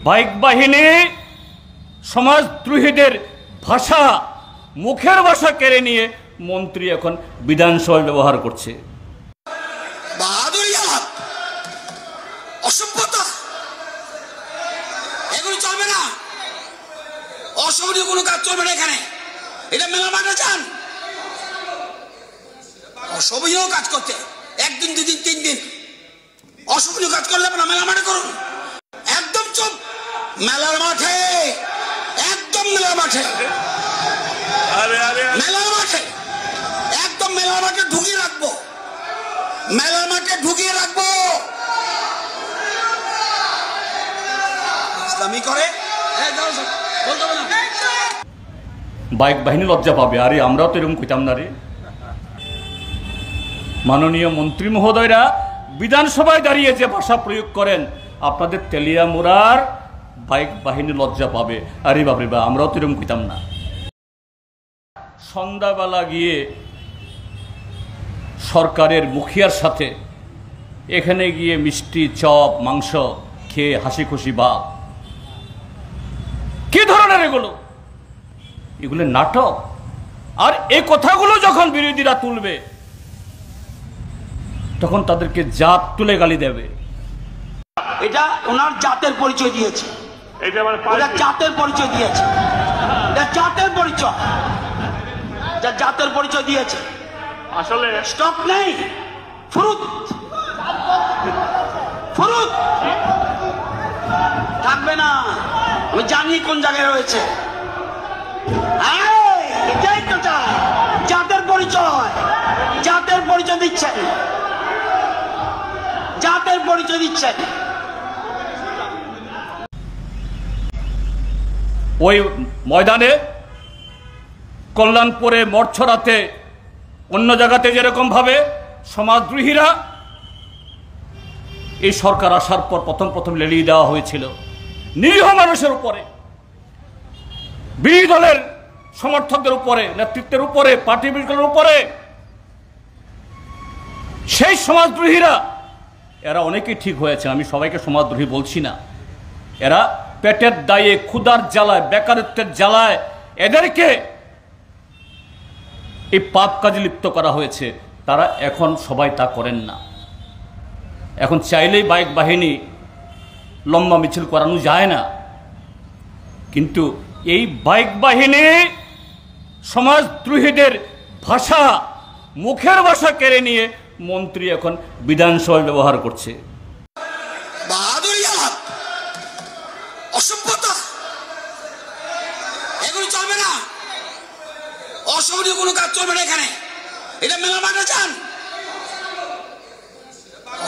Bike বাহিনী সমাজদ্রোহীদের ভাষা, মুখের ভাষা কেড়ে নিয়ে মন্ত্রী এখন বিধানসভায় ব্যবহার করছে। বাহাদুরি, অসভ্যতা, এগুলো চলবে না। অসভ্য কোনো কাজ চলবে না এখানে। এটা মেলা মাঠে যান, অসভ্য কাজ করতে একদিন, দুদিন, 3 দিন অসভ্য কাজ করলে আপনারা মেলা মাঠে করুন। একদম চুপ, মেলার মাঠে, একদম মেলার মাঠে, মেলার মাঠে, একদম মেলার মাঠে ঢুকিয়ে রাখবো, মেলার মাঠে ঢুকিয়ে রাখবো। ইসলামী করে বাইক বাহিনী লজ্জা পাবে। আরে আমরাও তো এরকম কইতাম না রে। মাননীয় মন্ত্রী মহোদয়রা বিধানসভায় দাঁড়িয়ে যে ভাষা প্রয়োগ করেন, আপনাদের তেলিয়ামুড়ার বাইক বাহিনী লজ্জা পাবে। আরে বাপরে বা, আমরাও তো এরকম কইতাম না। সন্ধ্যাবেলা গিয়ে সরকারের মুখিয়ার সাথে এখানে গিয়ে মিষ্টি, চপ, মাংস খেয়ে হাসি খুশি বা কি ধরনের এগুলো? এগুলো নাটক। আর এই কথাগুলো যখন বিরোধীরা তুলবে তখন তাদেরকে জাত তুলে গালি দেবে। এটা ওনার জাতের পরিচয় দিয়েছে, এটা জাতের পরিচয় দিয়েছে, এটা জাতের পরিচয়, যা জাতের পরিচয় দিয়েছে। আসলে স্টক নেই, ফুরুত ফুরুত থাকবে না। আমি জানি কোন জায়গায় রয়েছে। এটাই তো জাতের পরিচয়, জাতের পরিচয় দিচ্ছেন, জাতের পরিচয় দিচ্ছেন। ওই ময়দানে, কল্যাণপুরে, মরছড়াতে, অন্য জায়গাতে যেরকম ভাবে সমাজদ্রোহীরা এই সরকার আসার পর প্রথম লেলিয়ে দেওয়া হয়েছিল নিরীহ মানুষের উপরে, বিরোধী দলের সমর্থকদের উপরে, নেতৃত্বের উপরে, পার্টি বিলগুলোর উপরে, সেই সমাজদ্রোহীরা এরা অনেকেই ঠিক হয়েছে। আমি সবাইকে সমাজদ্রোহী বলছি না। এরা পেটের দায়ে, ক্ষুধার জ্বালায়, বেকারত্বের জ্বালায় এদেরকে এই পাপ কাজে লিপ্ত করা হয়েছে। তারা এখন সবাই তা করেন না। এখন চাইলেই বাইক বাহিনী লম্বা মিছিল করানো যায় না। কিন্তু এই বাইক বাহিনী সমাজদ্রোহীদের ভাষা, মুখের ভাষা কেড়ে নিয়ে মন্ত্রী এখন বিধানসভায় ব্যবহার করছে। বাহাদুরি, অসভ্যতা, এগুলো চলবে না। অসভ্য কোনো কাজ চলবে না এখানে। এটা মেলা মাঠে যান,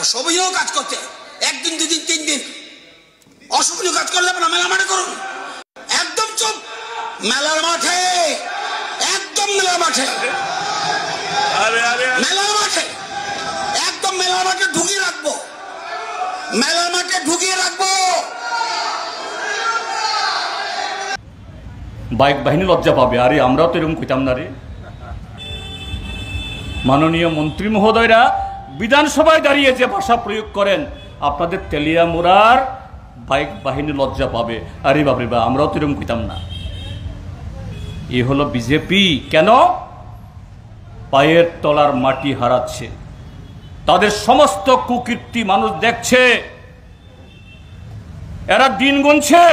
অসভ্য কাজ করতে একদিন, দুদিন, 3 দিন অসভ্য কাজ করলে আপনারা মেলা মাঠে করুন। একদম চুপ, মেলার মাঠে, একদম মেলার মাঠে, মেলার মাঠে, একদম মেলার মাঠে ঢুকিয়ে রাখবো, মেলার মাঠে ঢুকিয়ে রাখবো। বাইক বাহিনী লজ্জা পাবে। আরে আমরাও তো এরকম কইতাম না রে। মাননীয় মন্ত্রী মহোদয়রা বিধানসভায় দাঁড়িয়ে যে ভাষা প্রয়োগ করেন, আপনাদের তেলিয়ামুড়ার বাইক বাহিনী লজ্জা পাবে। আরে বাপরে বা, আমরাও তো এরকম কইতাম না। এ হলো বিজেপি। কেন? পায়ের তলার মাটি হারাচ্ছে। তাদের সমস্ত কুকীর্তি মানুষ দেখছে। এরা দিন গুনছে।